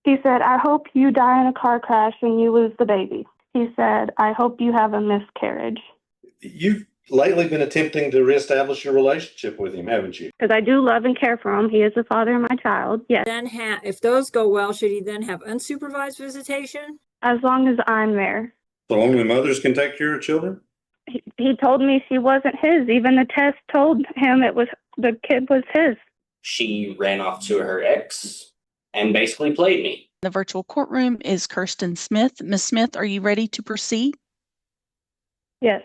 He said, I hope you die in a car crash and you lose the baby. He said, I hope you have a miscarriage. You've lately been attempting to reestablish your relationship with him, haven't you? Because I do love and care for him. He is the father of my child, yes. Then if those go well, should he then have unsupervised visitation? As long as I'm there. So only mothers can take care of children? He told me she wasn't his. Even the test told him the kid was his. She ran off to her ex and basically played me. The virtual courtroom is Kirsten Smith. Ms. Smith, are you ready to proceed? Yes.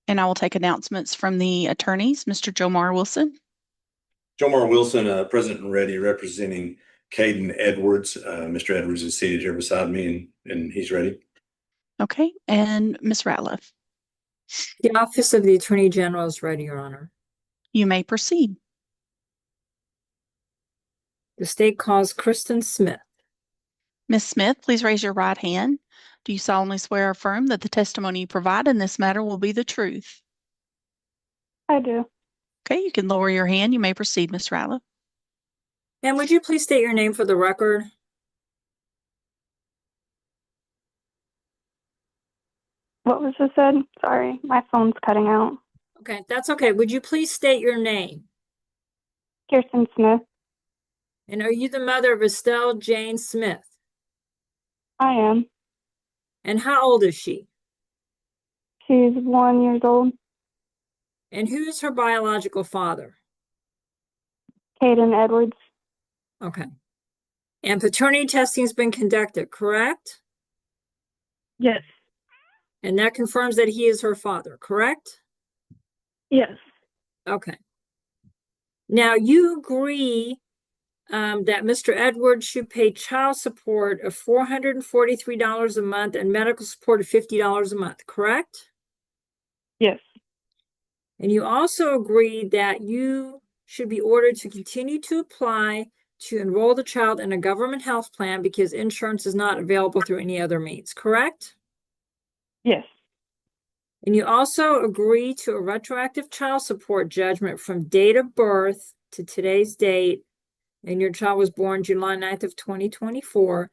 And I will take announcements from the attorneys. Mr. Jomar Wilson. Jomar Wilson, present and ready, representing Caden Edwards. Mr. Edwards is seated here beside me, and he's ready. Okay. And Ms. Ratliff. The Office of the Attorney General is ready, Your Honor. You may proceed. The state calls Kristen Smith. Ms. Smith, please raise your right hand. Do you solemnly swear or affirm that the testimony you provide in this matter will be the truth? I do. Okay, you can lower your hand. You may proceed, Ms. Ratliff. And would you please state your name for the record? What was just said? Sorry, my phone's cutting out. Okay, that's okay. Would you please state your name? Kirsten Smith. And are you the mother of Estelle Jane Smith? I am. And how old is she? She's 1 year old. And who is her biological father? Caden Edwards. Okay. And paternity testing has been conducted, correct? Yes. And that confirms that he is her father, correct? Yes. Okay. Now you agree that Mr. Edwards should pay child support of $443 a month and medical support of $50 a month, correct? Yes. And you also agree that you should be ordered to continue to apply to enroll the child in a government health plan because insurance is not available through any other means, correct? Yes. And you also agree to a retroactive child support judgment from date of birth to today's date, and your child was born July 9th of 2024,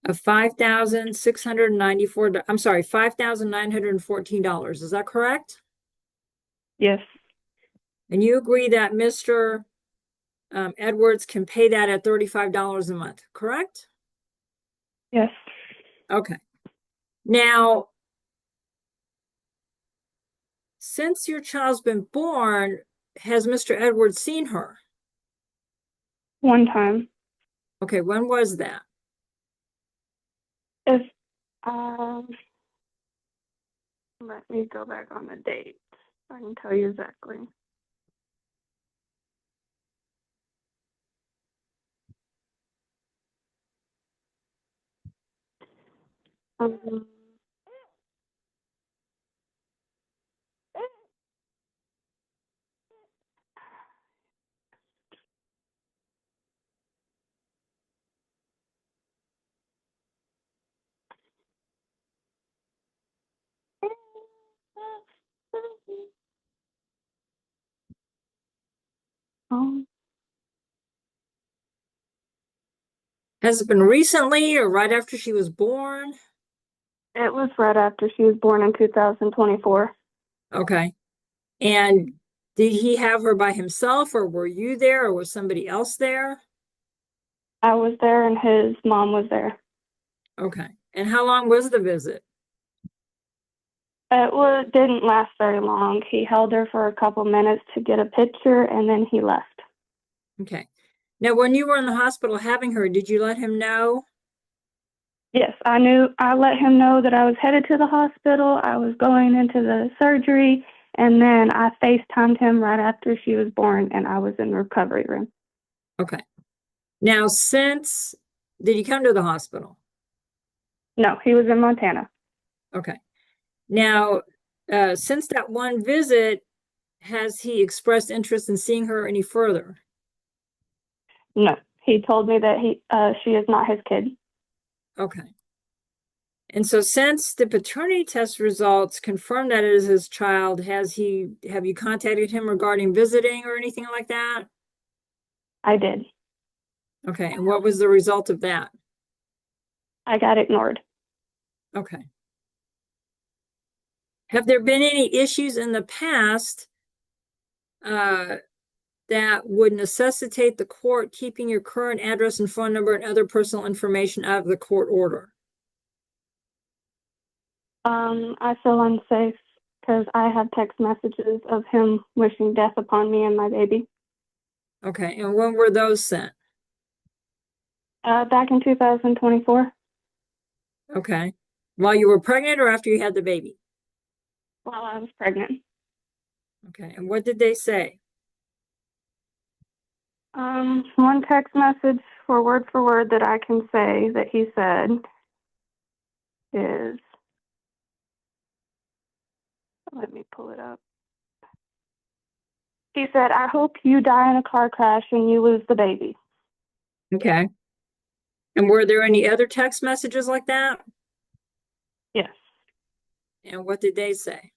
of $5,914. Is that correct? Yes. And you agree that Mr. Edwards can pay that at $35 a month, correct? Yes. Okay. Now, since your child's been born, has Mr. Edwards seen her? One time. Okay, when was that? If let me go back on the date. I can tell you exactly. Has it been recently or right after she was born? It was right after she was born in 2024. Okay. And did he have her by himself, or were you there, or was somebody else there? I was there and his mom was there. Okay. And how long was the visit? It didn't last very long. He held her for a couple minutes to get a picture and then he left. Okay. Now, when you were in the hospital having her, did you let him know? Yes, I let him know that I was headed to the hospital. I was going into the surgery, and then I FaceTimed him right after she was born, and I was in the recovery room. Okay. Now, did he come to the hospital? No, he was in Montana. Okay. Now, since that one visit, has he expressed interest in seeing her any further? No, he told me that she is not his kid. Okay. And so since the paternity test results confirm that it is his child, have you contacted him regarding visiting or anything like that? I did. Okay. And what was the result of that? I got ignored. Okay. Have there been any issues in the past that would necessitate the court keeping your current address and phone number and other personal information out of the court order? I feel unsafe because I have text messages of him wishing death upon me and my baby. Okay, and when were those sent? Back in 2024, Okay. While you were pregnant or after you had the baby? while I was pregnant. Okay, and what did they say? One text message for word that I can say that he said is, let me pull it up. He said, I hope you die in a car crash and you lose the baby. Okay. And were there any other text messages like that? Yes. And what did they say?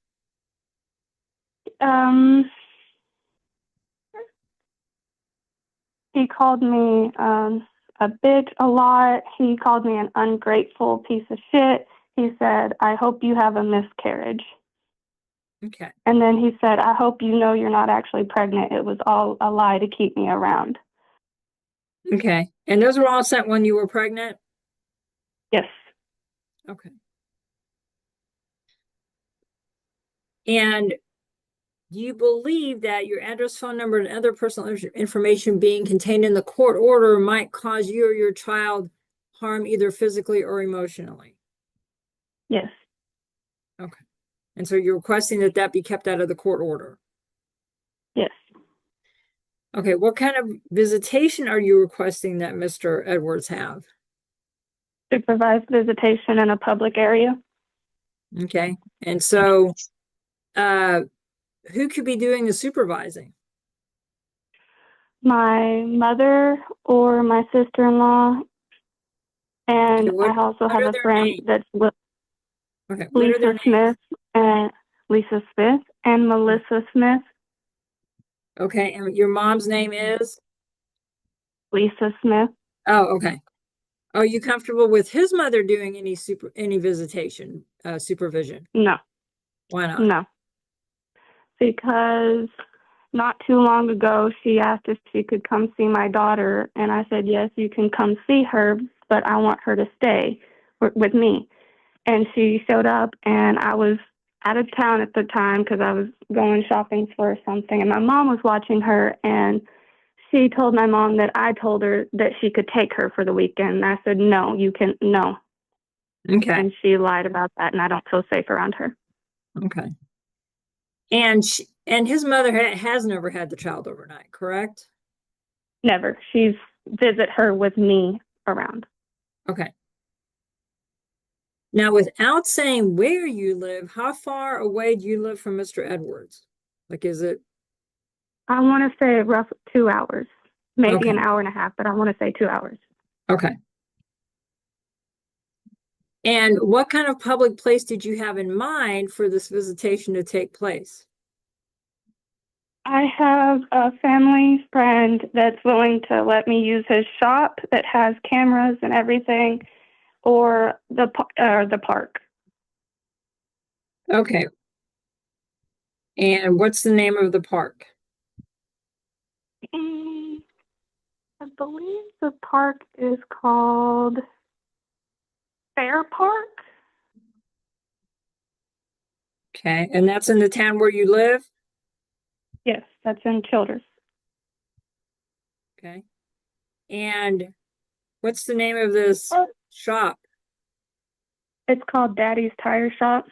He called me a bitch a lot. He called me an ungrateful piece of shit. He said, I hope you have a miscarriage. Okay. And then he said, I hope you know you're not actually pregnant. It was all a lie to keep me around. Okay. And those were all sent when you were pregnant? Yes. Okay. And do you believe that your address, phone number, and other personal information being contained in the court order might cause you or your child harm either physically or emotionally? Yes. Okay. And so you're requesting that that be kept out of the court order? Yes. Okay. What kind of visitation are you requesting that Mr. Edwards have? Supervised visitation in a public area. Okay. And so, who could be doing the supervising? My mother or my sister-in-law. And Okay, I also what have are a their friend names? that's Okay. What are their Lisa Smith and Melissa Smith. Okay. And your mom's name is? Lisa Smith. Oh, okay. Are you comfortable with his mother doing any visitation, supervision? No. Why not? No. Because not too long ago, she asked if she could come see my daughter, and I said, yes, you can come see her, but I want her to stay with me. And she showed up, and I was out of town at the time because I was going shopping for something, and my mom was watching her, and she told my mom that I told her that she could take her for the weekend. And I said, no, no. Okay. And she lied about that, and I don't feel safe around her. Okay. And his mother has never had the child overnight, correct? Never. She's visit her with me around. Okay. Now, without saying where you live, how far away do you live from Mr. Edwards? Like, is it? I want to say roughly 2 hours, maybe Okay. an hour and a half, but I want to say 2 hours. Okay. And what kind of public place did you have in mind for this visitation to take place? I have a family friend that's willing to let me use his shop that has cameras and everything, or the park. Okay. And what's the name of the park? I believe the park is called Fair Park. Okay. And that's in the town where you live? Yes, that's in Childress. Okay. And what's the name of this shop? It's called Daddy's Tire Shop.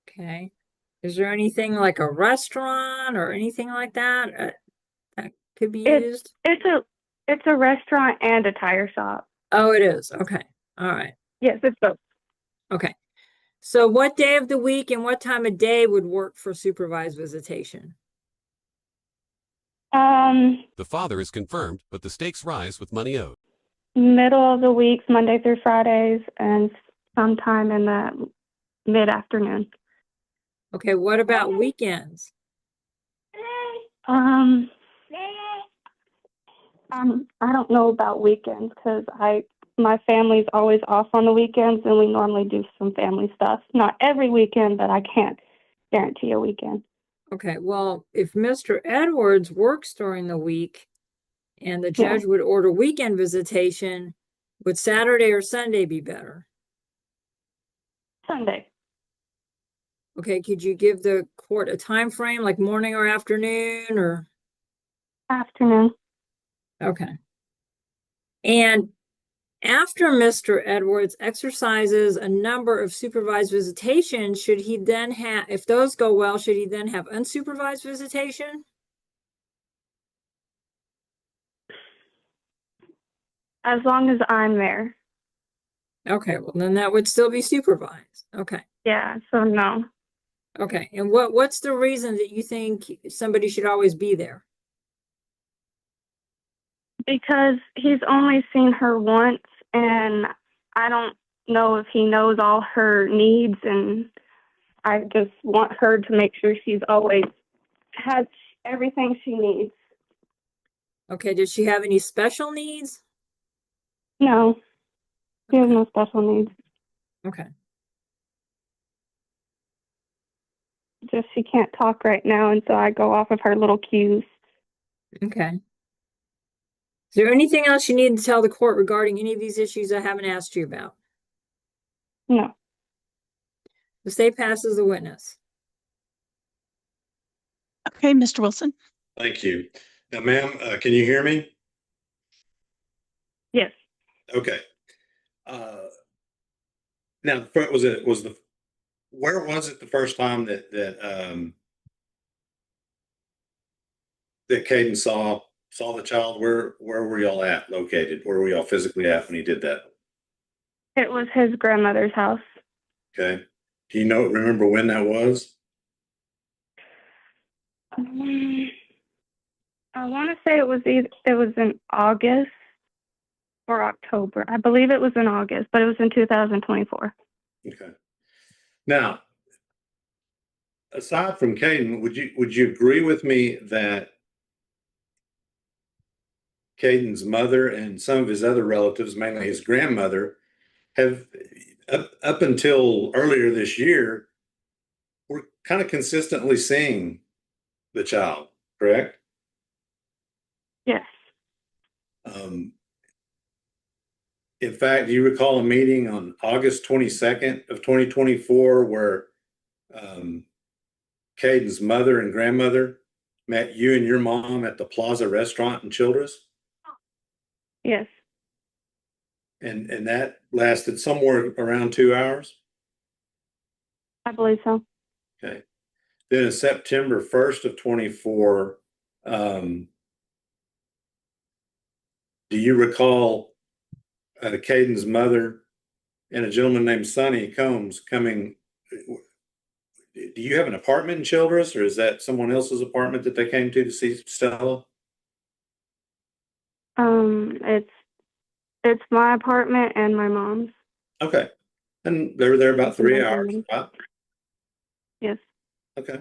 Okay. Is there anything like a restaurant or anything like that that could be used? It's a restaurant and a tire shop. Oh, it is. Okay. All right. Yes, it's both. Okay. So what day of the week and what time of day would work for supervised visitation? The father is confirmed, but the stakes rise with money owed. Middle of the weeks, Monday through Fridays, and sometime in the mid-afternoon. Okay. What about weekends? I don't know about weekends because my family's always off on the weekends, and we normally do some family stuff. Not every weekend, but I can't guarantee a weekend. Okay, well, if Mr. Edwards works during the week and the Yeah. judge would order weekend visitation, would Saturday or Sunday be better? Sunday. Okay, could you give the court a time frame, like morning or afternoon, or? Afternoon. Okay. And after Mr. Edwards exercises a number of supervised visitations, should he then have, if those go well, should he then have unsupervised visitation? As long as I'm there. Okay, well, then that would still be supervised. Okay. Yeah, so no. Okay, and what's the reason that you think somebody should always be there? Because he's only seen her once, and I don't know if he knows all her needs, and I just want her to make sure she's always has everything she needs. Okay, does she have any special needs? No, she has no special needs. Okay. Just she can't talk right now, and so I go off of her little cues. Okay. Is there anything else you need to tell the court regarding any of these issues I haven't asked you about? No. The state passes the witness. Okay, Mr. Wilson. Thank you. Now, ma'am, can you hear me? Yes. Okay. Now, where was it the first time that Caden saw the child? Where were y'all located? Where were y'all physically at when he did that? It was his grandmother's house. Okay. Do you remember when that was? I want to say it was in August or October. I believe it was in August, but it was in 2024. Okay. Now, aside from Caden, would you agree with me that Caden's mother and some of his other relatives, mainly his grandmother, have up until earlier this year were kind of consistently seeing the child, correct? Yes. In fact, do you recall a meeting on August 22nd of 2024 where Caden's mother and grandmother met you and your mom at the Plaza Restaurant in Childress? Yes. And that lasted somewhere around 2 hours? I believe so. Okay. Then on September 1st of 24, do you recall Caden's mother and a gentleman named Sonny Combs coming? Do you have an apartment in Childress, or is that someone else's apartment that they came to see Stella? It's my apartment and my mom's. Okay. And they were there about 3 hours. Right? Yes. Okay.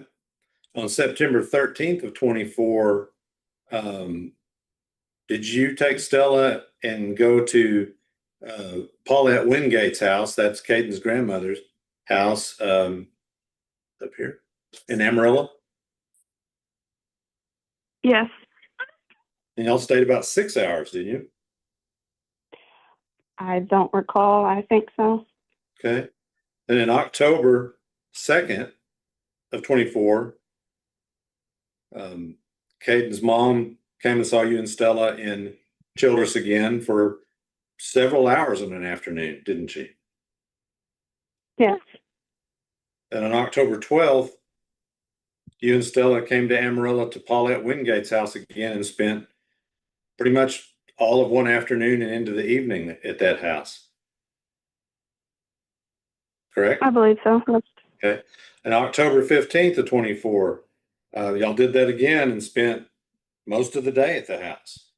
On September 13th of 24, did you take Stella and go to Paulette Wingate's house? That's Caden's grandmother's house up here in Amarillo. Yes. And y'all stayed about 6 hours, didn't you? I don't recall. I think so. Okay. And in October 2nd of 24, Caden's mom came and saw you and Stella in Childress again for several hours in an afternoon, didn't she? Yes. And on October 12th, you and Stella came to Amarillo to Paulette Wingate's house again and spent pretty much all of one afternoon and into the evening at that house. Correct? I believe so. Yes. Okay. And October 15th of 24, y'all did that again and spent most of the day at the house,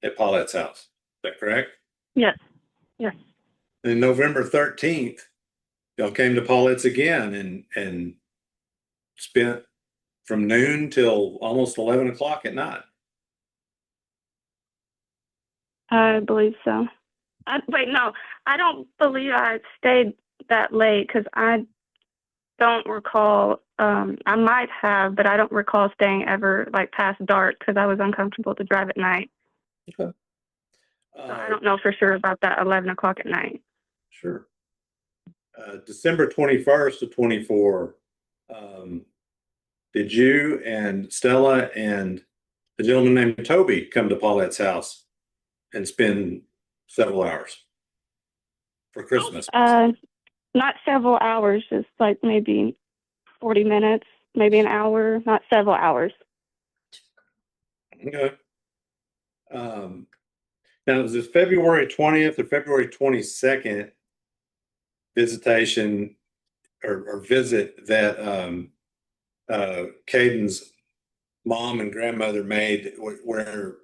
at Paulette's house. Is that correct? Yes. Yes. And November 13th, y'all came to Paulette's again and spent from noon till almost 11 o'clock at night. I believe so. Wait, no, I don't believe I stayed that late because I don't recall. I might have, but I don't recall staying ever like past dark because I was uncomfortable to drive at night. Okay. So I don't know for sure about that 11 o'clock at night. Sure. December 21st to 24, did you and Stella and a gentleman named Toby come to Paulette's house and spend several hours for Christmas? Not several hours, just like maybe 40 minutes, maybe an hour, not several hours. Okay. Now, was it February 20th or February 22nd visitation or visit that Caden's mom and grandmother made where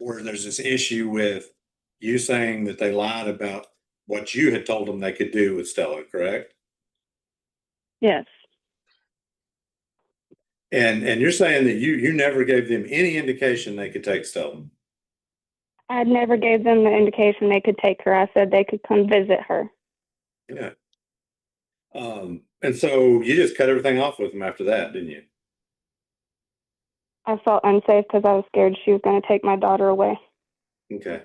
there's this issue with you saying that they lied about what you had told them they could do with Stella, correct? Yes. And you're saying that you never gave them any indication they could take Stella. I never gave them the indication they could take her. I said they could come visit her. Yeah. And so you just cut everything off with them after that, didn't you? I felt unsafe because I was scared she was going to take my daughter away. Okay.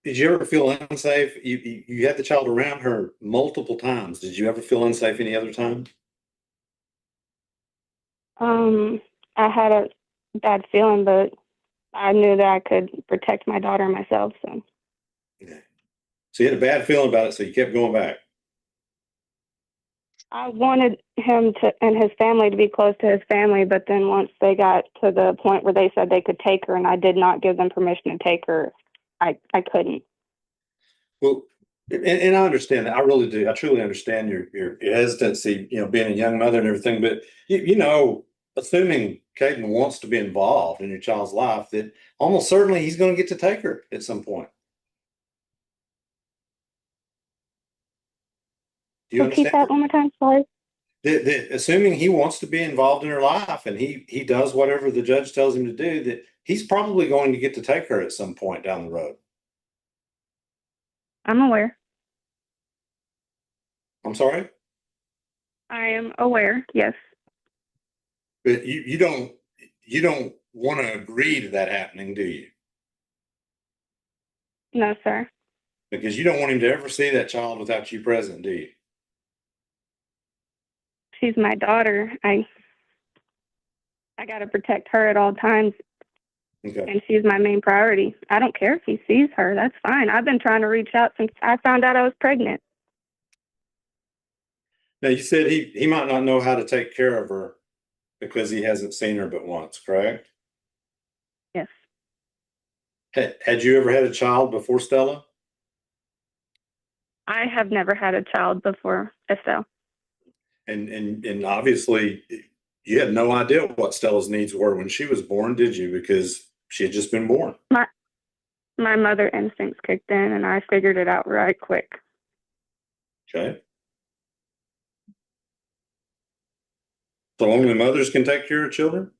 Did you ever feel unsafe? You had the child around her multiple times. Did you ever feel unsafe any other time? I had a bad feeling, but I knew that I could protect my daughter myself. So Okay. So you had a bad feeling about it, so you kept going back. I wanted him to and his family to be close to his family, but then once they got to the point where they said they could take her and I did not give them permission to take her, I couldn't. Well, and I understand that. I really do. I truly understand your hesitancy, being a young mother and everything. But assuming Caden wants to be involved in your child's life, that almost certainly he's going to get to take her at some point. Do you Repeat understand? that one more time, sorry. Assuming he wants to be involved in her life and he does whatever the judge tells him to do, that he's probably going to get to take her at some point down the road. I'm aware. I'm sorry? I am aware, yes. But you don't want to agree to that happening, do you? No, sir. Because you don't want him to ever see that child without you present, do you? She's my daughter. I got to protect her at all times, Okay. and she's my main priority. I don't care if he sees her. That's fine. I've been trying to reach out since I found out I was pregnant. Now you said he might not know how to take care of her because he hasn't seen her but once, correct? Yes. Had you ever had a child before Stella? I have never had a child before Estelle. And obviously you had no idea what Stella's needs were when she was born, did you? Because she had just been born. My mother instincts kicked in, and I figured it out right quick. Okay. So only mothers can take care of children?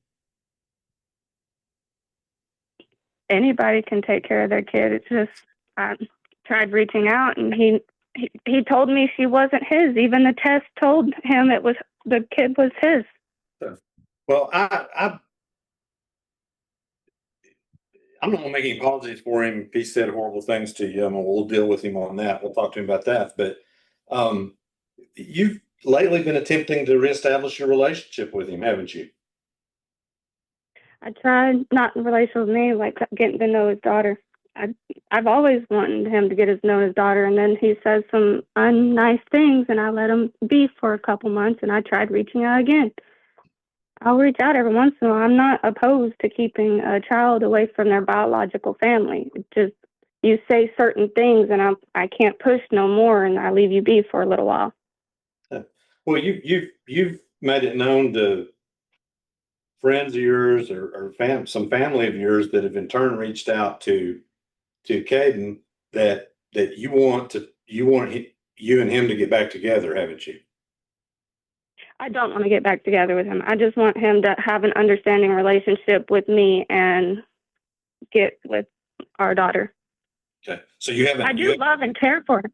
Anybody can take care of their kid. It's just I tried reaching out, and he told me she wasn't his. Even the test told him the kid was his. Well, I'm not going to make any apologies for him if he said horrible things to you. We'll deal with him on that. We'll talk to him about that. But you've lately been attempting to reestablish your relationship with him, haven't you? I tried, not in relation with me, like getting to know his daughter. I've always wanted him to get to know his daughter, and then he says some unnice things, and I let him be for a couple months, and I tried reaching out again. I'll reach out every once in a while. I'm not opposed to keeping a child away from their biological family. It just, you say certain things, and I can't push no more, and I leave you be for a little while. Well, you've made it known to friends of yours or some family of yours that have in turn reached out to Caden that you want you and him to get back together, haven't you? I don't want to get back together with him. I just want him to have an understanding relationship with me and get with our daughter. Okay. So you haven't. I do love and care for him.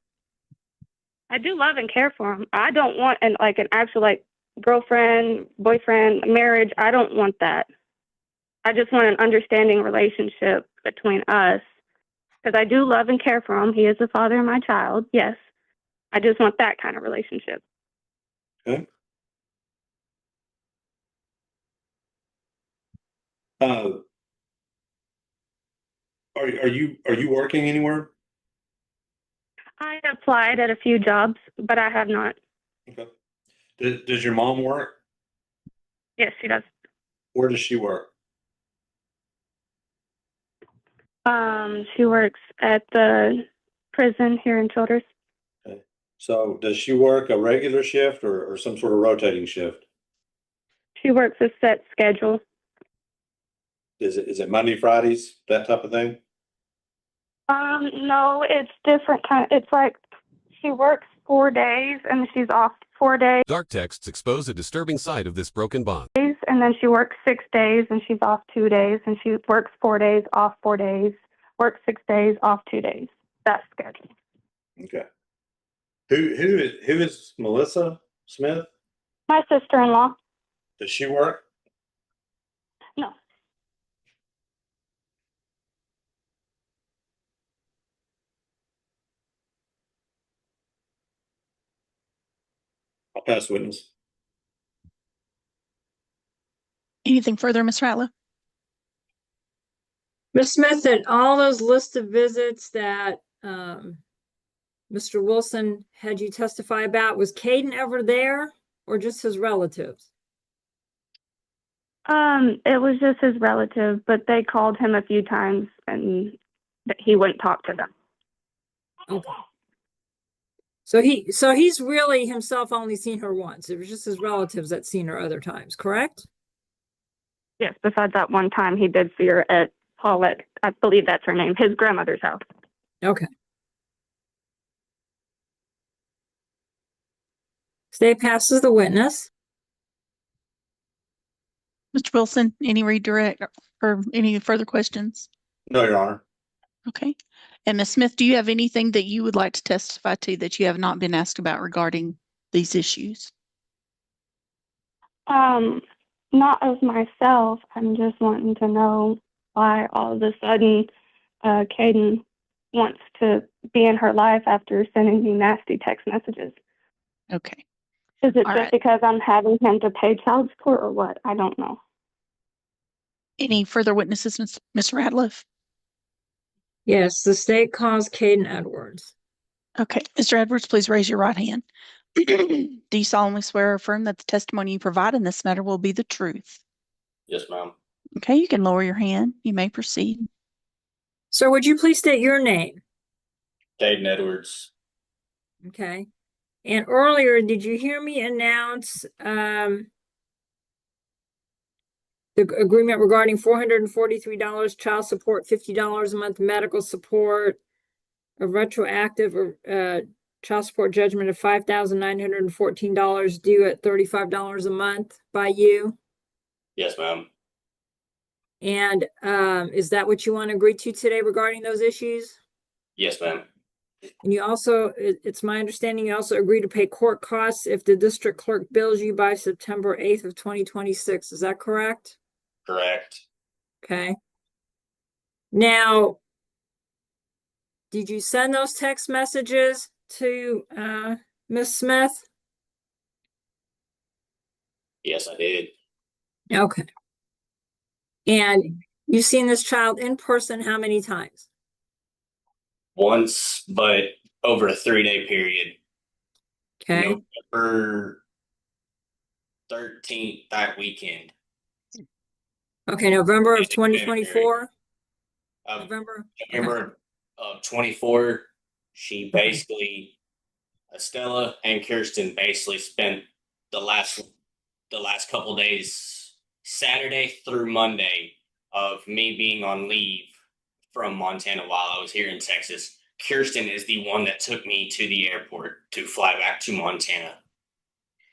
I do love and care for him. I don't want an actual girlfriend, boyfriend, marriage. I don't want that. I just want an understanding relationship between us because I do love and care for him. He is the father of my child. Yes. I just want that kind of relationship. Okay. Are you working anywhere? I applied at a few jobs, but I have not. Okay. Does your mom work? Yes, she does. Where does she work? She works at the prison here in Childress. Okay. So does she work a regular shift or some sort of rotating shift? She works a set schedule. Is it Monday, Fridays, that type of thing? No, it's different it's like she works 4 days and she's off 4 days, Dark texts expose a disturbing side of this broken bond. and then she works 6 days and she's off 2 days, and she works 4 days, off 4 days, works 6 days, off 2 days. That's schedule. Okay. Who is Melissa Smith? My sister-in-law. Does she work? No. I'll pass witness. Anything further, Ms. Ratliff? Ms. Smith, in all those lists of visits that Mr. Wilson had you testify about, was Caden ever there or just his relatives? It was just his relative, but they called him a few times and he wouldn't talk to them. Okay. So he's really himself only seen her once. It was just his relatives that seen her other times, correct? Yes, besides that one time he did see her at Paulette, I believe that's her name, his grandmother's house. Okay. State passes the witness. Mr. Wilson, any redirect or any further questions? No, Your Honor. Okay. And Ms. Smith, do you have anything that you would like to testify to that you have not been asked about regarding these issues? Not of myself. I'm just wanting to know why all of a sudden Caden wants to be in her life after sending me nasty text messages. Okay. Is it All just right. because I'm having him to pay child support or what? I don't know. Any further witnesses, Ms. Ratliff? Yes, the state calls Caden Edwards. Okay. Mr. Edwards, please raise your right hand. Do you solemnly swear or affirm that the testimony you provide in this matter will be the truth? Yes, ma'am. Okay, you can lower your hand. You may proceed. Sir, would you please state your name? Caden Edwards. Okay. And earlier, did you hear me announce the agreement regarding $443 child support, $50 a month medical support, a retroactive child support judgment of $5,914 due at $35 a month by you? Yes, ma'am. And is that what you want to agree to today regarding those issues? Yes, ma'am. And you also, it's my understanding, you also agree to pay court costs if the district clerk bills you by September 8th of 2026. Is that correct? Correct. Okay. Now, did you send those text messages to Ms. Smith? Yes, I did. Okay. And you've seen this child in person how many times? Once, but over a 3-day period. Okay. November 13th, that weekend. Okay, November of February. 2024? Um, November? November of 24, she basically, Estella and Kirsten basically spent the last couple days, Saturday through Monday, of me being on leave from Montana while I was here in Texas. Kirsten is the one that took me to the airport to fly back to Montana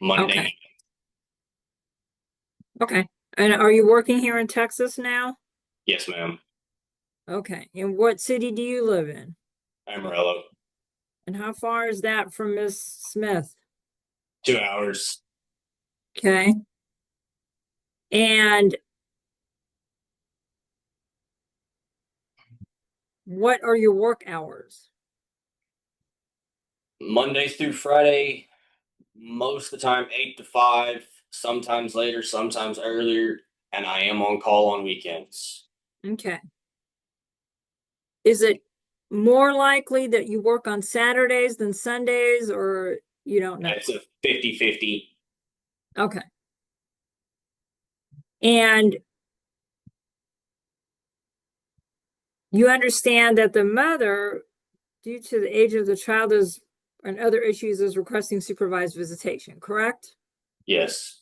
Monday. Okay. Okay. And are you working here in Texas now? Yes, ma'am. Okay. And what city do you live in? Amarillo. And how far is that from Miss Smith? 2 hours. Okay. And what are your work hours? Monday through Friday, most of the time 8 to 5, sometimes later, sometimes earlier, and I am on call on weekends. Okay. Is it more likely that you work on Saturdays than Sundays, or you don't know? It's a 50-50. Okay. And you understand that the mother, due to the age of the child is and other issues, is requesting supervised visitation, correct? Yes.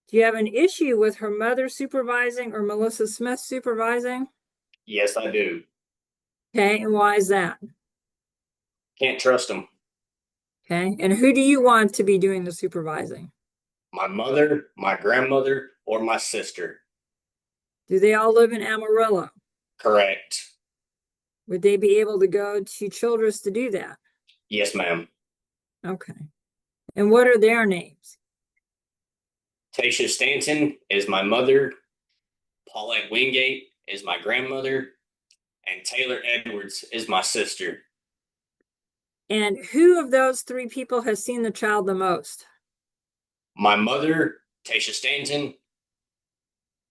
Do you have an issue with her mother supervising or Melissa Smith supervising? Yes, I do. Okay, and why is that? Can't trust them. Okay, and who do you want to be doing the supervising? My mother, my grandmother, or my sister. Do they all live in Amarillo? Correct. Would they be able to go to Childress to do that? Yes, ma'am. Okay. And what are their names? Tasha Stanton is my mother. Paulette Wingate is my grandmother. And Taylor Edwards is my sister. And who of those three people has seen the child the most? My mother, Tasha Stanton,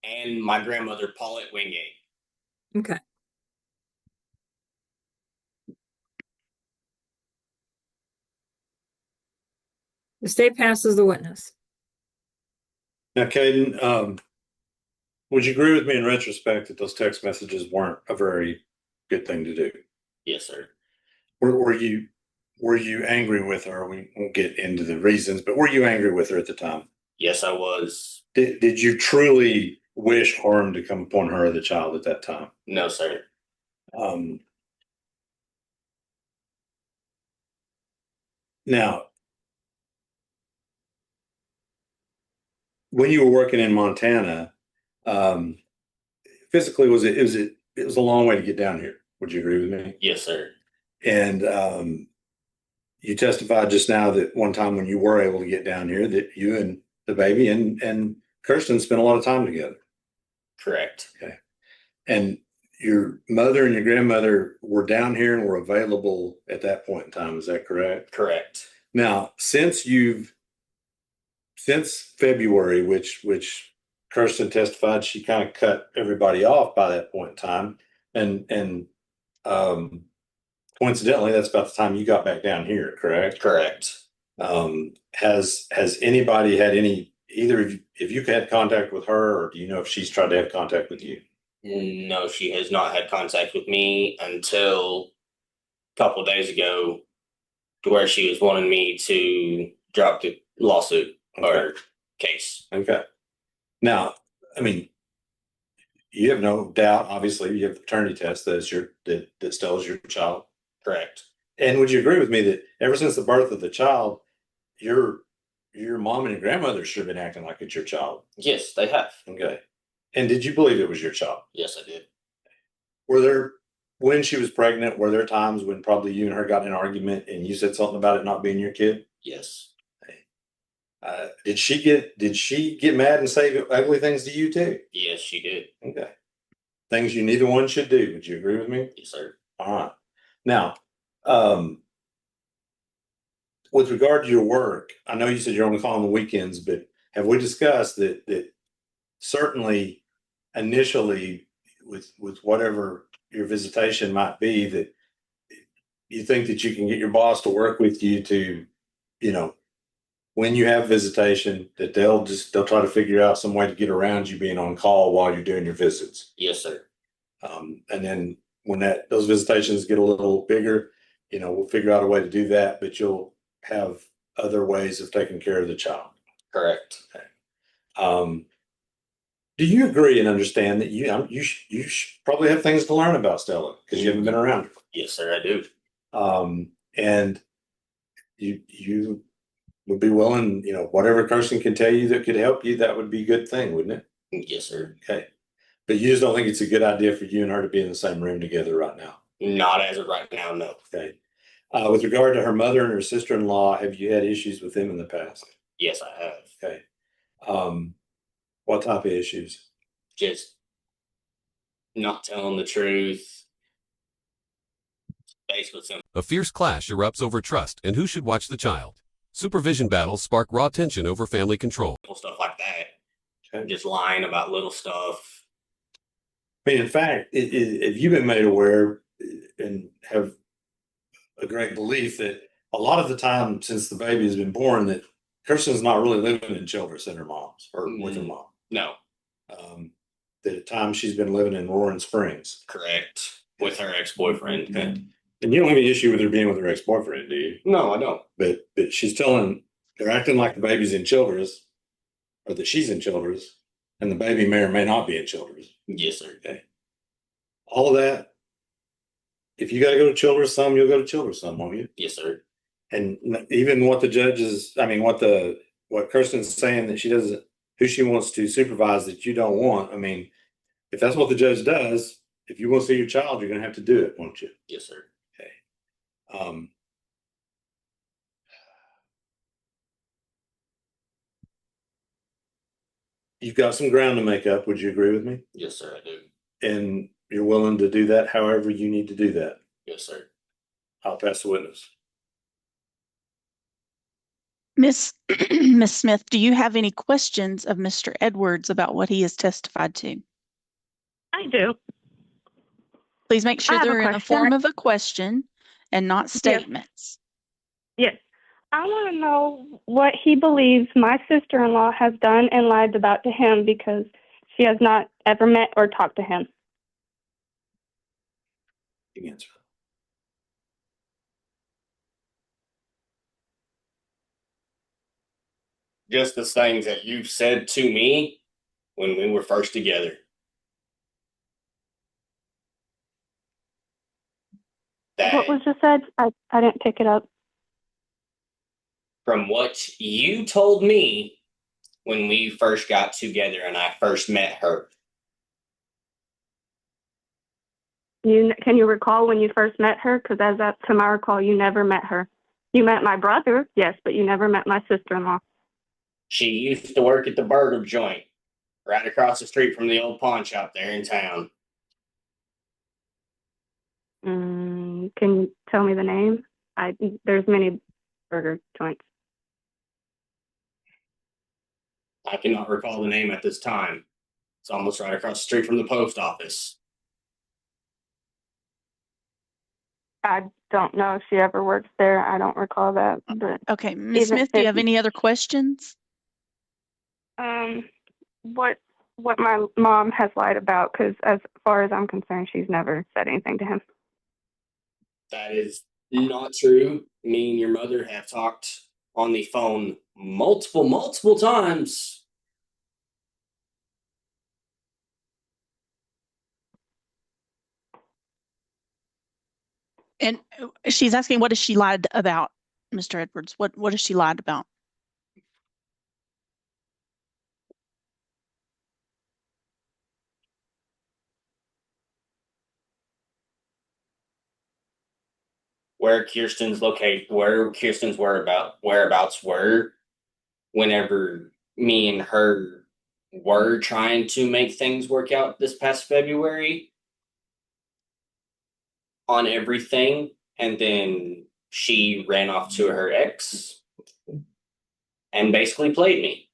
and my grandmother, Paulette Wingate. Okay. The state passes the witness. Now, Caden, would you agree with me in retrospect that those text messages weren't a very good thing to do? Yes, sir. Were you angry with her? We won't get into the reasons, but were you angry with her at the time? Yes, I was. Did you truly wish harm to come upon her or the child at that time? No, sir. Now, when you were working in Montana, physically it was a long way to get down here. Would you agree with me? Yes, sir. And you testified just now that one time when you were able to get down here, that you and the baby and Kirsten spent a lot of time together. Correct. Okay. And your mother and your grandmother were down here and were available at that point in time. Is that correct? Correct. Now, since February, which Kirsten testified, she kind of cut everybody off by that point in time. And coincidentally, that's about the time you got back down here, correct? Correct. Has anybody had either of you, if you had contact with her, or do you know if she's tried to have contact with you? No, she has not had contact with me until a couple of days ago, to where she was wanting me to drop the lawsuit or case. Okay. Now, I mean, you have no doubt, obviously, you have the paternity test that Stella's your child. Correct. And would you agree with me that ever since the birth of the child, your mom and your grandmother should have been acting like it's your child? Yes, they have. Okay. And did you believe it was your child? Yes, I did. When she was pregnant, were there times when probably you and her got in an argument and you said something about it not being your kid? Yes. Did she get mad and say ugly things to you too? Yes, she did. Okay. Things you neither one should do. Would you agree with me? Yes, sir. All right. Now, with regard to your work, I know you said you're only calling the weekends, but have we discussed that certainly initially with whatever your visitation might be, that you think that you can get your boss to work with you to, when you have visitation, that they'll try to figure out some way to get around you being on call while you're doing your visits. Yes, sir. And then when those visitations get a little bigger, we'll figure out a way to do that, but you'll have other ways of taking care of the child. Correct. Okay. Do you agree and understand that you probably have things to learn about Stella because you haven't been around her? Yes, sir, I do. And you would be willing, whatever Kirsten can tell you that could help you, that would be a good thing, wouldn't it? Yes, sir. Okay. But you just don't think it's a good idea for you and her to be in the same room together right now? Not as of right now, no. Okay. With regard to her mother and her sister-in-law, have you had issues with them in the past? Yes, I have. Okay. What type of issues? Just not telling the truth. Basically, some A fierce clash erupts over trust and who should watch the child. Supervision battles spark raw tension over family control. stuff like that. Okay. Just lying about little stuff. I mean, in fact, if you've been made aware and have a great belief that a lot of the time since the baby has been born that Kirsten's not really living in Childress and her mom's or with her mom. No, That at times she's been living in Roaring Springs. correct. With her ex-boyfriend. And you don't have any issue with her being with her ex-boyfriend, do you? No, I don't. But she's they're acting like the baby's in Childress or that she's in Childress and the baby may or may not be in Childress. Yes, sir. Okay. All of that, if you got to go to Childress some, you'll go to Childress some, won't you? Yes, sir. And even what the judges, what Kirsten's saying that she doesn't, who she wants to supervise that you don't want. I mean, if that's what the judge does, if you want to see your child, you're going to have to do it, won't you? Yes, sir. Okay. You've got some ground to make up. Would you agree with me? Yes, sir, I do. And you're willing to do that however you need to do that. Yes, sir. I'll pass the witness. Miss Miss Smith, do you have any questions of Mr. Edwards about what he has testified to? I do. Please make sure I have a they're in the question. form of a question and not statements. Yes. I want to know what he believes my sister-in-law has done and lied about to him because she has not ever met or talked to him. You can answer. Just the things that you said to me when we were first together. What was just said? I didn't pick it up. From what you told me when we first got together and I first met her. Can you recall when you first met her? Because as to my recall, you never met her. You met my brother, yes, but you never met my sister-in-law. She used to work at the burger joint right across the street from the old pawn shop there in town. Can you tell me the name? There's many burger joints. I cannot recall the name at this time. It's almost right across the street from the post office. I don't know if she ever works there. I don't recall that. But Okay, Ms. Even Smith, do you if have any other questions? what my mom has lied about, because as far as I'm concerned, she's never said anything to him. That is not true. Me and your mother have talked on the phone multiple times. And she's asking, what has she lied about, Mr. Edwards? What has she lied about? Where Kirsten's whereabouts were whenever me and her were trying to make things work out this past February on everything, and then she ran off to her ex and basically played me.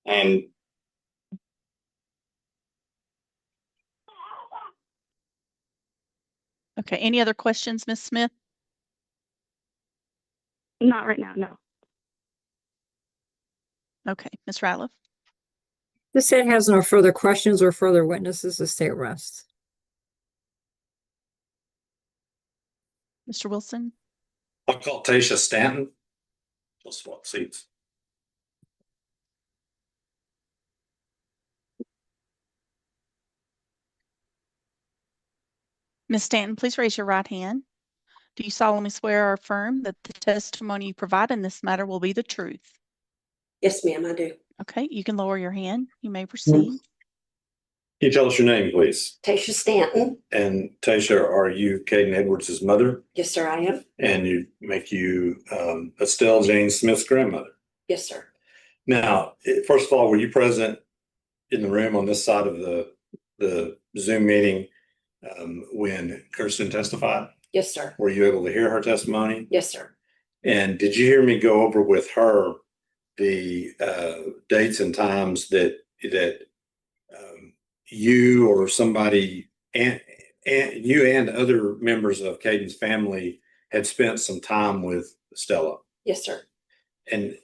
And Okay, any other questions, Ms. Smith? Not right now, no. Okay, Ms. Ratliff? The state has no further questions or further witnesses. The state rests. Mr. Wilson? I'll call Tasha Stanton. We'll swap seats. Ms. Stanton, please raise your right hand. Do you solemnly swear or affirm that the testimony you provide in this matter will be the truth? Yes, ma'am, I do. Okay, you can lower your hand. You may proceed. Can you tell us your name, please? Tasha Stanton. And Tasha, are you Caden Edwards' mother? Yes, sir, I am. And you Estelle Jane Smith's grandmother? Yes, sir. Now, first of all, were you present in the room on this side of the Zoom meeting when Kirsten testified? Yes, sir. Were you able to hear her testimony? Yes, sir. And did you hear me go over with her the dates and times that you or somebody and you and other members of Caden's family had spent some time with Stella? Yes, sir. And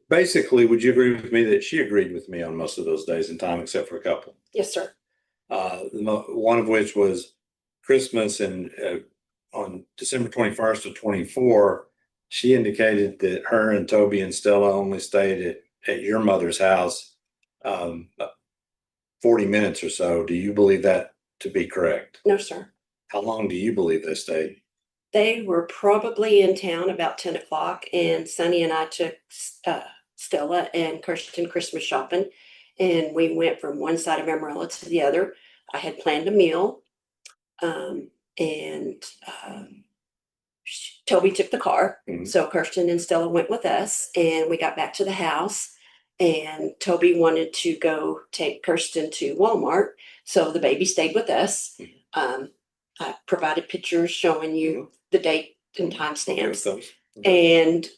basically, would you agree with me that she agreed with me on most of those days and time, except for a couple? Yes, sir. One of which was Christmas, and on December 21st of 24, she indicated that her and Toby and Stella only stayed at your mother's house 40 minutes or so. Do you believe that to be correct? No, sir. How long do you believe they stayed? They were probably in town about 10 o'clock, and Sonny and I took Stella and Kirsten Christmas shopping, and we went from one side of Amarillo to the other. I had planned a meal, and Toby took the car. Mhm. So Kirsten and Stella went with us, and we got back to the house, and Toby wanted to go take Kirsten to Walmart. So the baby stayed with us. I provided pictures showing you the date and timestamps. And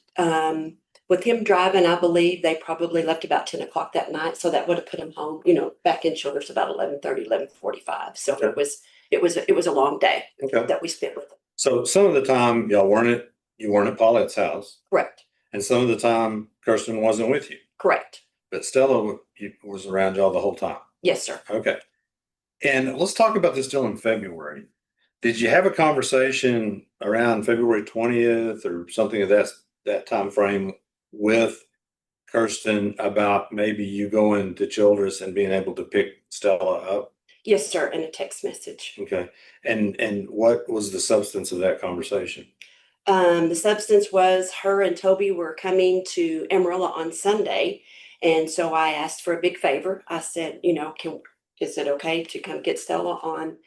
with him driving, I believe they probably left about 10 o'clock that night. So that would have put him home, back in Childers about 11:30, 11:45. So Okay. it was a long day Okay. that we spent with him. So some of the time you weren't at Paulette's house, Correct. and some of the time Kirsten wasn't with you, Correct. but Stella was around y'all the whole time. Yes, sir. Okay. And let's talk about this deal in February. Did you have a conversation around February 20th or something of that time frame with Kirsten about maybe you going to Childress and being able to pick Stella up? Yes, sir. And a text message. Okay. And what was the substance of that conversation? The substance was her and Toby were coming to Amarillo on Sunday. And so I asked for a big favor. I said, is it okay to come get Stella on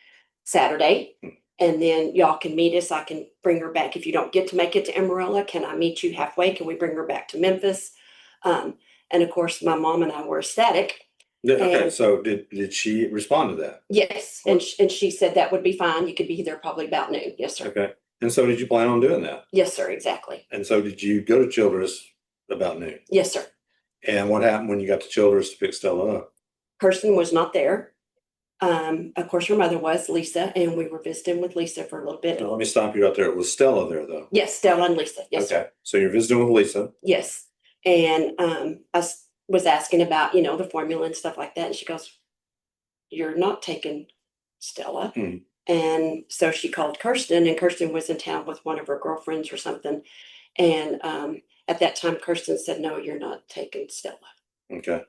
Saturday? And then y'all can meet us. I can bring her back. If you don't get to make it to Amarillo, can I meet you halfway? Can we bring her back to Memphis? And of course, my mom and I were ecstatic. Okay, And- so did she respond to that? Yes. And she said that would be fine. You could be there probably about noon. Yes, sir. Okay. And so did you plan on doing that? Yes, sir. Exactly. And so did you go to Childress about noon? Yes, sir. And what happened when you got to Childress to pick Stella up? Kirsten was not there. Of course, her mother was Lisa, and we were visiting with Lisa for a little bit. Now, let me stop you right there. It was Stella there, though. Yes, Stella and Lisa. Yes, Okay. sir. So you're visiting with Lisa. Yes. And was asking about, the formula and stuff like that. And she goes, "You're not taking Stella." Hmm. And so she called Kirsten, and Kirsten was in town with one of her girlfriends or something. And at that time, Kirsten said, "No, you're not taking Stella." Okay.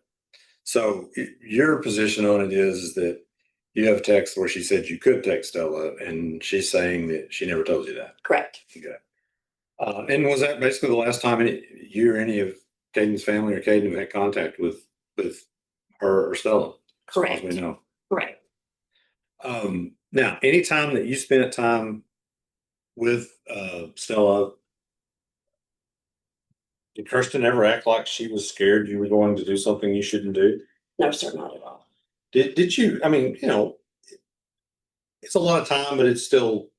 So your position on it is that you have a text where she said you could take Stella, and she's saying that she never told you that. Correct. Okay. And was that basically the last time you or any of Caden's family or Caden had contact with her or Stella? As far as Correct. we know. Correct. Now, any time that you spent time with Stella, did Kirsten ever act like she was scared you were going to do something you shouldn't do? No, sir, not at all. Did you? I mean, it's a lot of time, but it's still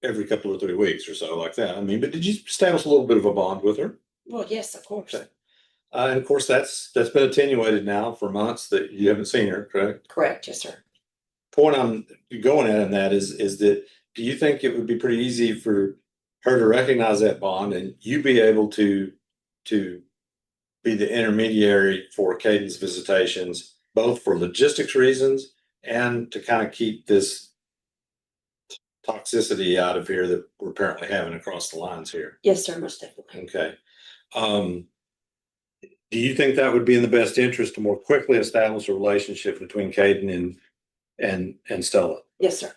every couple or 3 weeks or so, like that. I mean, but did you establish a little bit of a bond with her? Well, yes, of course. Okay. And of course, that's been attenuated now for months that you haven't seen her, correct? Correct. Yes, sir. Point I'm going at in that is that do you think it would be pretty easy for her to recognize that bond and you be able to be the intermediary for Caden's visitations, both for logistics reasons and to kind of keep this toxicity out of here that we're apparently having across the lines here? Yes, sir, most definitely. Okay. Do you think that would be in the best interest to more quickly establish a relationship between Caden and Stella? Yes, sir.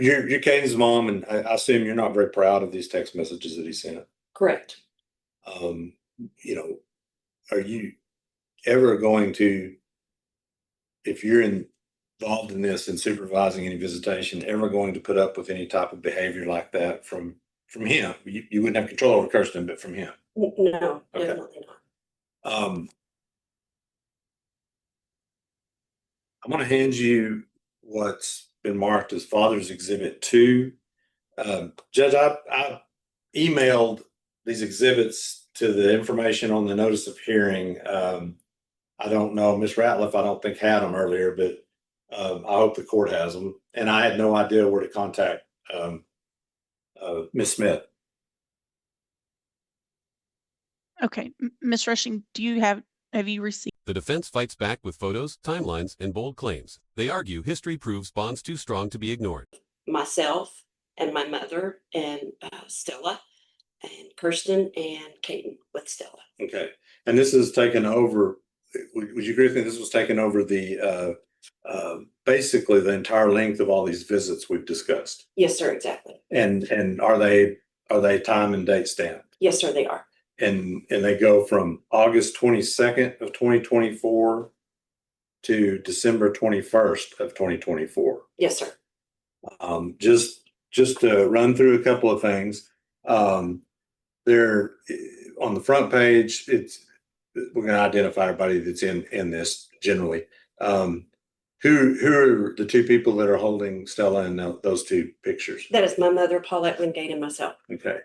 You're Caden's mom, and I assume you're not very proud of these text messages that he sent. Correct. You know, are you ever going to, if you're involved in this and supervising any visitation, ever going to put up with any type of behavior like that from him? You wouldn't have control over Kirsten, but from him. No, Okay. definitely not. I'm going to hand you what's been marked as Father's Exhibit 2. Judge, I emailed these exhibits to the information on the notice of hearing. I don't know, Ms. Ratliff, I don't think had them earlier, but I hope the court has them. And I had no idea where to contact Ms. Smith. Okay, Ms. Rushing, have you received? The defense fights back with photos, timelines, and bold claims. They argue history proves bonds too strong to be ignored. Myself and my mother and Stella and Kirsten and Caden with Stella. Okay. And this is taken over. Would you agree with me? This was taken over the basically the entire length of all these visits we've discussed. Yes, sir, exactly. And are they time and date stamped? Yes, sir, they are. And they go from August 22nd of 2024 to December 21st of 2024. Yes, sir. Just to run through a couple of things. There on the front page, we're going to identify everybody that's in this generally. Who are the two people that are holding Stella in those two pictures? That is my mother, Paulette Wingate, and myself. Okay.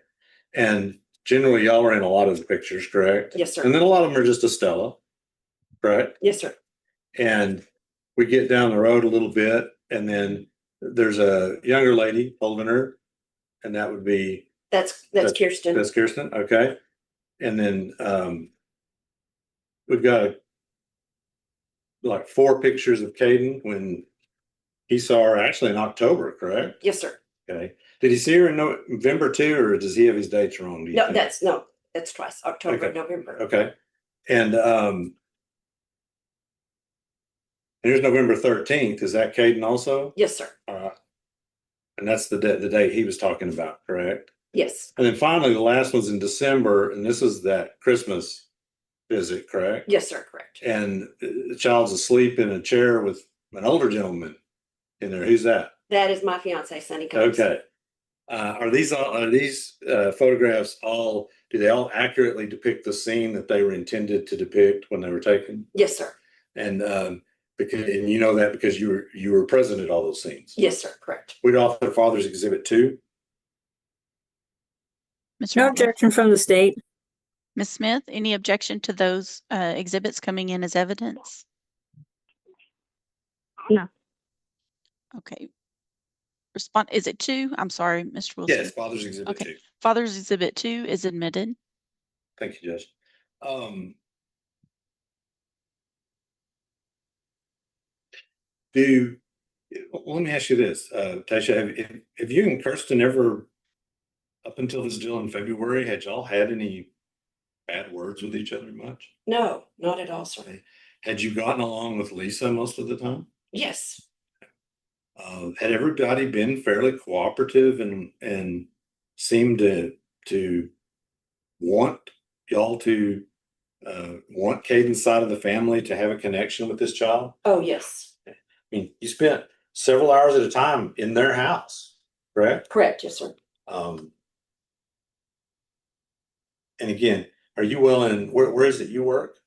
And generally, y'all are in a lot of the pictures, correct? Yes, sir. And then a lot of them are just a Stella, correct? Yes, sir. And we get down the road a little bit, and then there's a younger lady holding her, and that would be That's Kirsten. That's Kirsten. Okay. And then we've got like 4 pictures of Caden when he saw her actually in October, correct? Yes, sir. Okay. Did he see her in November too, or does he have his dates wrong? Do you No, think? that's twice. October, Okay. November. Okay. And here's November 13th. Is that Caden also? Yes, sir. All right. And that's the date he was talking about, correct? Yes. And then finally, the last one's in December, and this is that Christmas visit, correct? Yes, sir. Correct. And the child's asleep in a chair with an older gentleman in there. Who's that? That is my fiance, Sonny Combs. Okay. Are these photographs do they all accurately depict the scene that they were intended to depict when they were taken? Yes, sir. And you know that because you were present at all those scenes. Yes, sir. Correct. We'd offer Father's Exhibit 2. Ms. No Ratliff? objection from the state. Ms. Smith, any objection to those exhibits coming in as evidence? No. Okay. Is it 2? I'm sorry, Mr. Wilson. Yes, Father's Exhibit Okay. 2. Father's Exhibit 2 is admitted. Thank you, Judge. Let me ask you this, Tasha, have you and Kirsten ever, up until this deal in February, had y'all had any bad words with each other much? No, not at all, sir. Had you gotten along with Lisa most of the time? Yes. Had everybody been fairly cooperative and seemed to want y'all to want Caden's side of the family to have a connection with this child? Oh, yes. I mean, you spent several hours at a time in their house, correct? Correct. Yes, sir. And again, are you willing, where is it you work?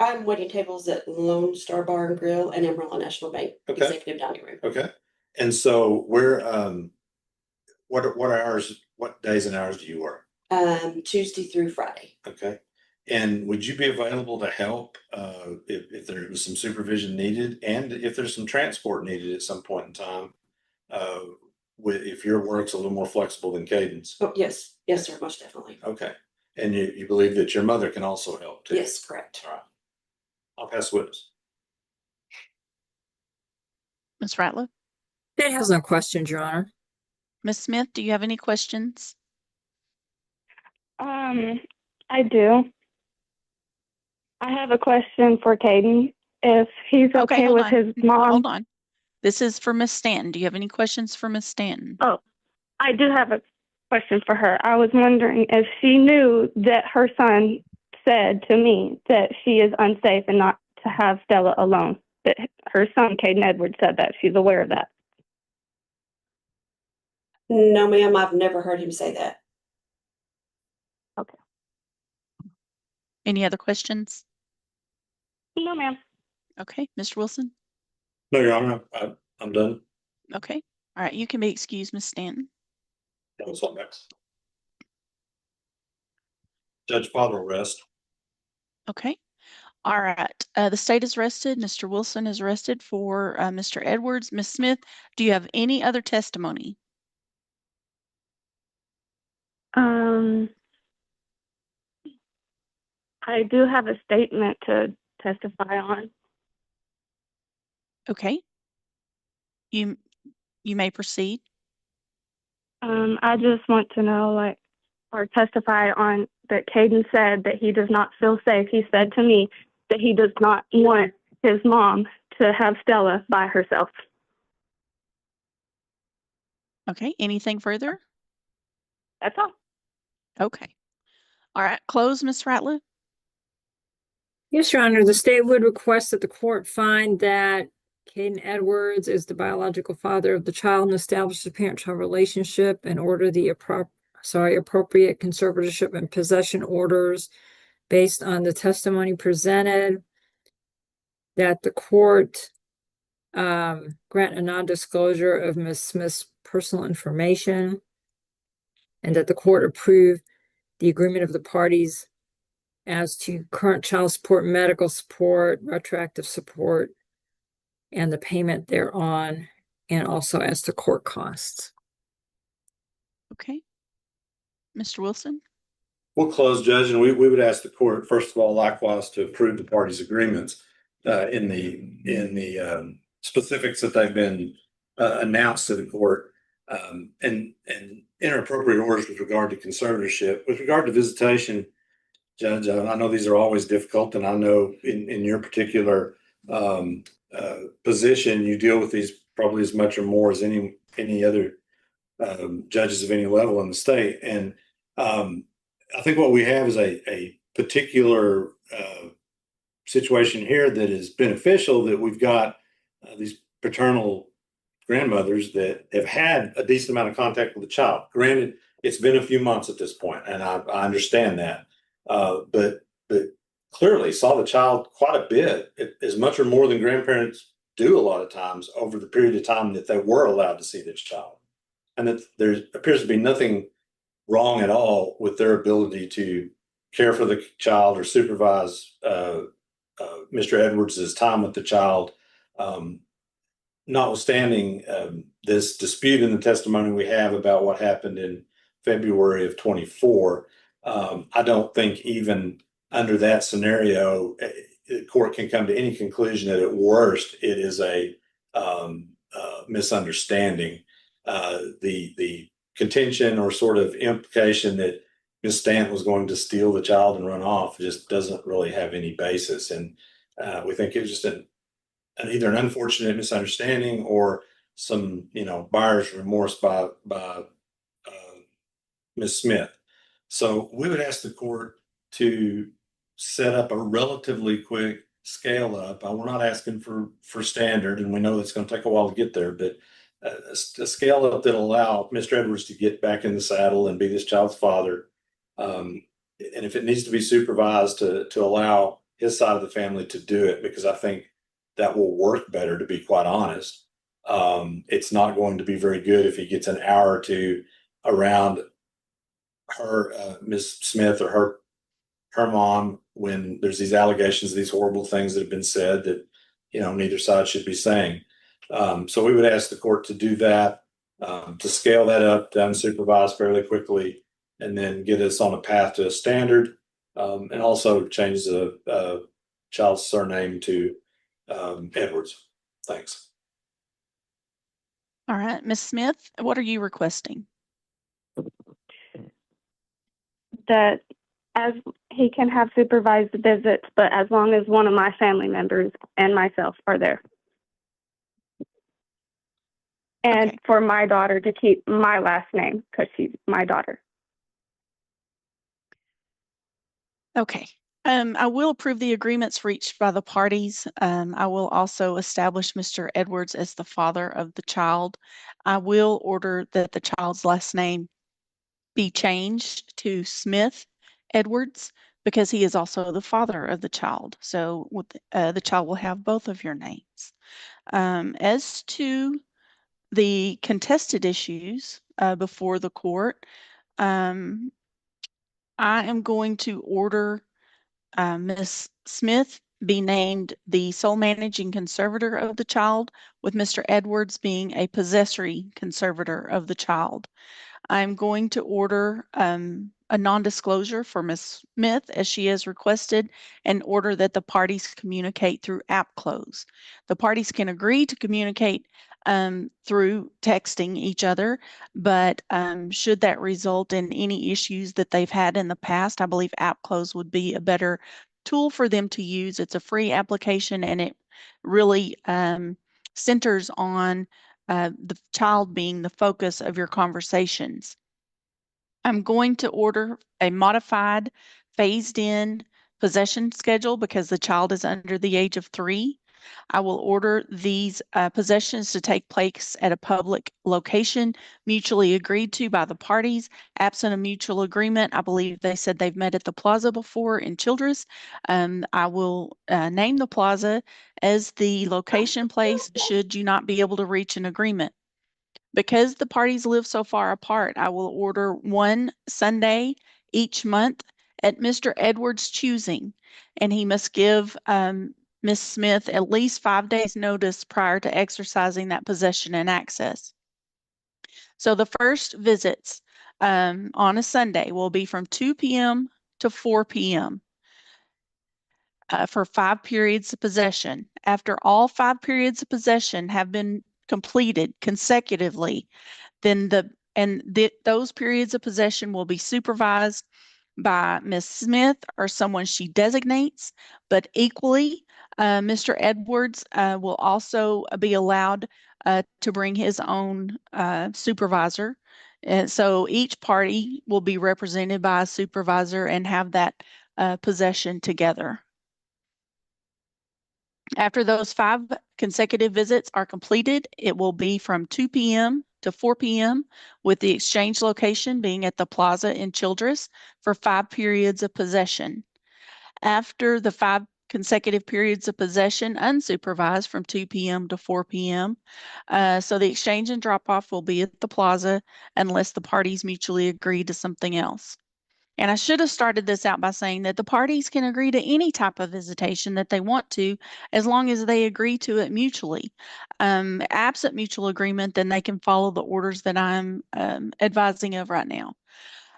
I'm waiting tables at Lone Star Bar and Grill and Amarillo National Bank Okay. Executive Dining Room. Okay. And so what days and hours do you work? Tuesday through Friday. Okay. And would you be available to help if there was some supervision needed and if there's some transport needed at some point in time? If your work's a little more flexible than Caden's? Oh, yes. Yes, sir. Most definitely. Okay. And you believe that your mother can also help too? Yes, correct. All right. I'll pass witness. Ms. Ratliff? State has no questions, Your Honor. Ms. Smith, do you have any questions? I do. I have a question for Caden. If he's okay hold with on. his mom. Hold on. This is for Miss Stanton. Do you have any questions for Miss Stanton? Oh, I do have a question for her. I was wondering if she knew that her son said to me that she is unsafe and not to have Stella alone. That her son, Caden Edwards, said that. She's aware of that. No, ma'am, I've never heard him say that. Okay. Any other questions? No, ma'am. Okay, Mr. Wilson? No, Your Honor, I'm done. Okay. All right, you can be excused, Miss Stanton. That was all next. Judge Father will rest. Okay. All right. The state is rested. Mr. Wilson is rested for Mr. Edwards. Miss Smith, do you have any other testimony? I do have a statement to testify on. Okay. You may proceed. I just want to know, or testify on that Caden said that he does not feel safe. He said to me that he does not want his mom to have Stella by herself. Okay. Anything further? That's all. Okay. All right. Close, Miss Ratliff. Yes, Your Honor, the state would request that the court find that Caden Edwards is the biological father of the child and establish a parent-child relationship and order the appropriate conservatorship and possession orders based on the testimony presented, that the court grant a non-disclosure of Ms. Smith's personal information, and that the court approve the agreement of the parties as to current child support, medical support, retroactive support, and the payment thereon, and also as to court costs. Okay. Mr. Wilson? We'll close, Judge, and we would ask the court, first of all, likewise, to approve the parties' agreements in the specifics that they've been announced to the court, and enter appropriate orders with regard to conservatorship. With regard to visitation, Judge, I know these are always difficult, and I know in your particular position, you deal with these probably as much or more as any other judges of any level in the state. And I think what we have is a particular situation here that is beneficial, that we've got these paternal grandmothers that have had a decent amount of contact with the child. Granted, it's been a few months at this point, and I understand that. But clearly saw the child quite a bit, as much or more than grandparents do a lot of times over the period of time that they were allowed to see this child. And that there appears to be nothing wrong at all with their ability to care for the child or supervise Mr. Edwards' time with the child. Notwithstanding this dispute in the testimony we have about what happened in February of 24, I don't think even under that scenario, the court can come to any conclusion that at worst it is a misunderstanding. The contention or sort of implication that Ms. Stanton was going to steal the child and run off just doesn't really have any basis. And we think it was just either an unfortunate misunderstanding or some, buyer's remorse by Ms. Smith. So we would ask the court to set up a relatively quick scale up. We're not asking for standard, and we know that's going to take a while to get there, but a scale up that'll allow Mr. Edwards to get back in the saddle and be this child's father. And if it needs to be supervised, to allow his side of the family to do it, because I think that will work better, to be quite honest. It's not going to be very good if he gets an hour or two around her, Ms. Smith, or her mom, when there's these allegations, these horrible things that have been said that, neither side should be saying. So we would ask the court to do that, to scale that up to unsupervised fairly quickly, and then get us on a path to a standard, and also change the child's surname to Edwards. Thanks. All right, Ms. Smith, what are you requesting? That as he can have supervised visits, but as long as one of my family members and myself are there. and Okay. for my daughter to keep my last name because she's my daughter. Okay. I will approve the agreements reached by the parties. I will also establish Mr. Edwards as the father of the child. I will order that the child's last name be changed to Smith Edwards because he is also the father of the child. So the child will have both of your names. As to the contested issues before the court, I am going to order Ms. Smith be named the sole managing conservator of the child, with Mr. Edwards being a possessory conservator of the child. I'm going to order a non-disclosure for Ms. Smith as she has requested, and order that the parties communicate through app close. The parties can agree to communicate through texting each other, but should that result in any issues that they've had in the past, I believe app close would be a better tool for them to use. It's a free application, and it really centers on the child being the focus of your conversations. I'm going to order a modified, phased-in possession schedule because the child is under the age of 3. I will order these possessions to take place at a public location mutually agreed to by the parties. Absent a mutual agreement, I believe they said they've met at the plaza before in Childress. I will name the plaza as the location place should you not be able to reach an agreement. Because the parties live so far apart, I will order one Sunday each month at Mr. Edwards' choosing, and he must give Miss Smith at least 5 days notice prior to exercising that possession and access. So the first visits on a Sunday will be from 2 p.m. to 4 p.m. For 5 periods of possession. After all 5 periods of possession have been completed consecutively, then those periods of possession will be supervised by Ms. Smith or someone she designates, but equally, Mr. Edwards will also be allowed to bring his own supervisor. And so each party will be represented by a supervisor and have that possession together. After those 5 consecutive visits are completed, it will be from 2 p.m. to 4 p.m., with the exchange location being at the plaza in Childress for 5 periods of possession. After the 5 consecutive periods of possession, unsupervised from 2 p.m. to 4 p.m. So the exchange and drop-off will be at the plaza unless the parties mutually agree to something else. And I should have started this out by saying that the parties can agree to any type of visitation that they want to, as long as they agree to it mutually. Absent mutual agreement, then they can follow the orders that I'm advising of right now.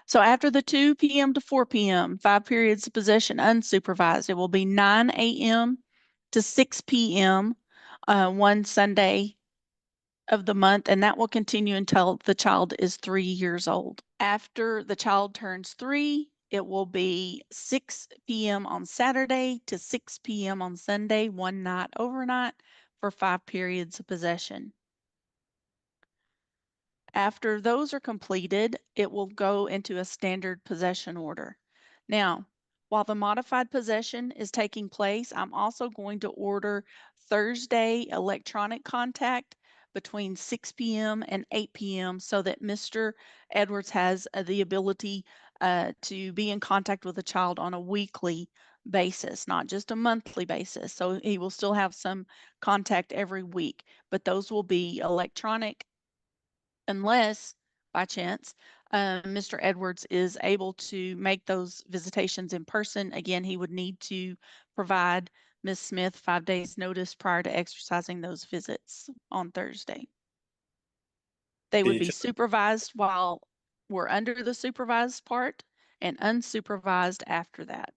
So after the 2 p.m. to 4 p.m., 5 periods of possession unsupervised, it will be 9 a.m. to 6 p.m. One Sunday of the month, and that will continue until the child is 3 years old. After the child turns 3, it will be 6 p.m. on Saturday to 6 p.m. on Sunday, one night overnight for 5 periods of possession. After those are completed, it will go into a standard possession order. Now, while the modified possession is taking place, I'm also going to order Thursday electronic contact between 6 p.m. and 8 p.m. so that Mr. Edwards has the ability to be in contact with the child on a weekly basis, not just a monthly basis. So he will still have some contact every week, but those will be electronic unless by chance Mr. Edwards is able to make those visitations in person. Again, he would need to provide Ms. Smith 5 days notice prior to exercising those visits on Thursday. They would be supervised while we're under the supervised part and unsupervised after that.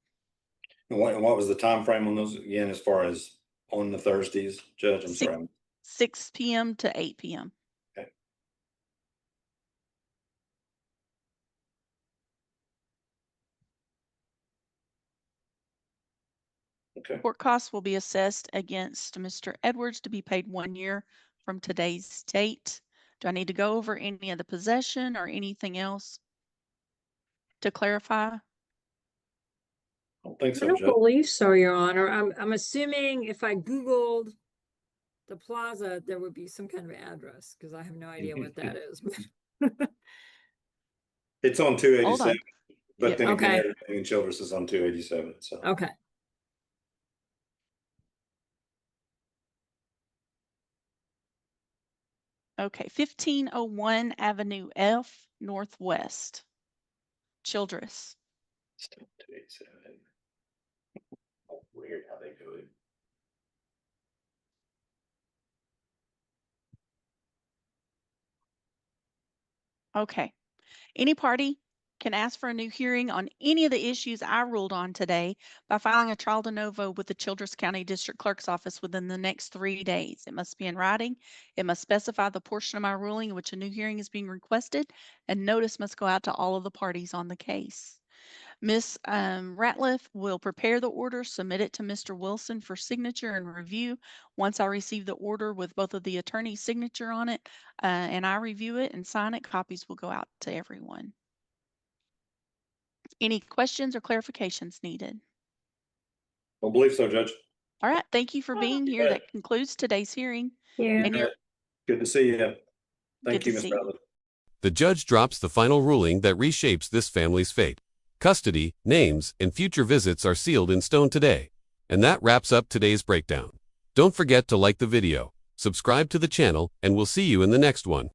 And what was the time frame on those again, as far as on the Thursdays, Judge? I'm sorry. 6 p.m. to 8 p.m. Okay. Okay. Court costs will be assessed against Mr. Edwards to be paid 1 year from today's date. Do I need to go over any of the possession or anything else to clarify? I don't think I so, don't Judge. believe so, Your Honor. I'm assuming if I Googled the plaza, there would be some kind of address, because I have no idea what that is. It's on Hold 287, on. but Yep. then again, Okay. everything in Childress is on 287, so. Okay. Okay, 1501 Avenue F, Northwest. Childress. Still 287. Weird how they do it. Okay. Any party can ask for a new hearing on any of the issues I ruled on today by filing a trial de novo with the Childress County District Clerk's Office within the next 3 days. It must be in writing. It must specify the portion of my ruling in which a new hearing is being requested, and notice must go out to all of the parties on the case. Ms. Ratliff will prepare the order, submit it to Mr. Wilson for signature and review. Once I receive the order with both of the attorney's signature on it, and I review it and sign it, copies will go out to everyone. Any questions or clarifications needed? Don't believe so, Judge. All right, thank you for being here. bet. That concludes today's hearing. Yeah. And you're Good to see you. Good Thank to you, Ms. see you. Bradley. The judge drops the final ruling that reshapes this family's fate. Custody, names, and future visits are sealed in stone today. And that wraps up today's breakdown. Don't forget to like the video, subscribe to the channel, and we'll see you in the next one.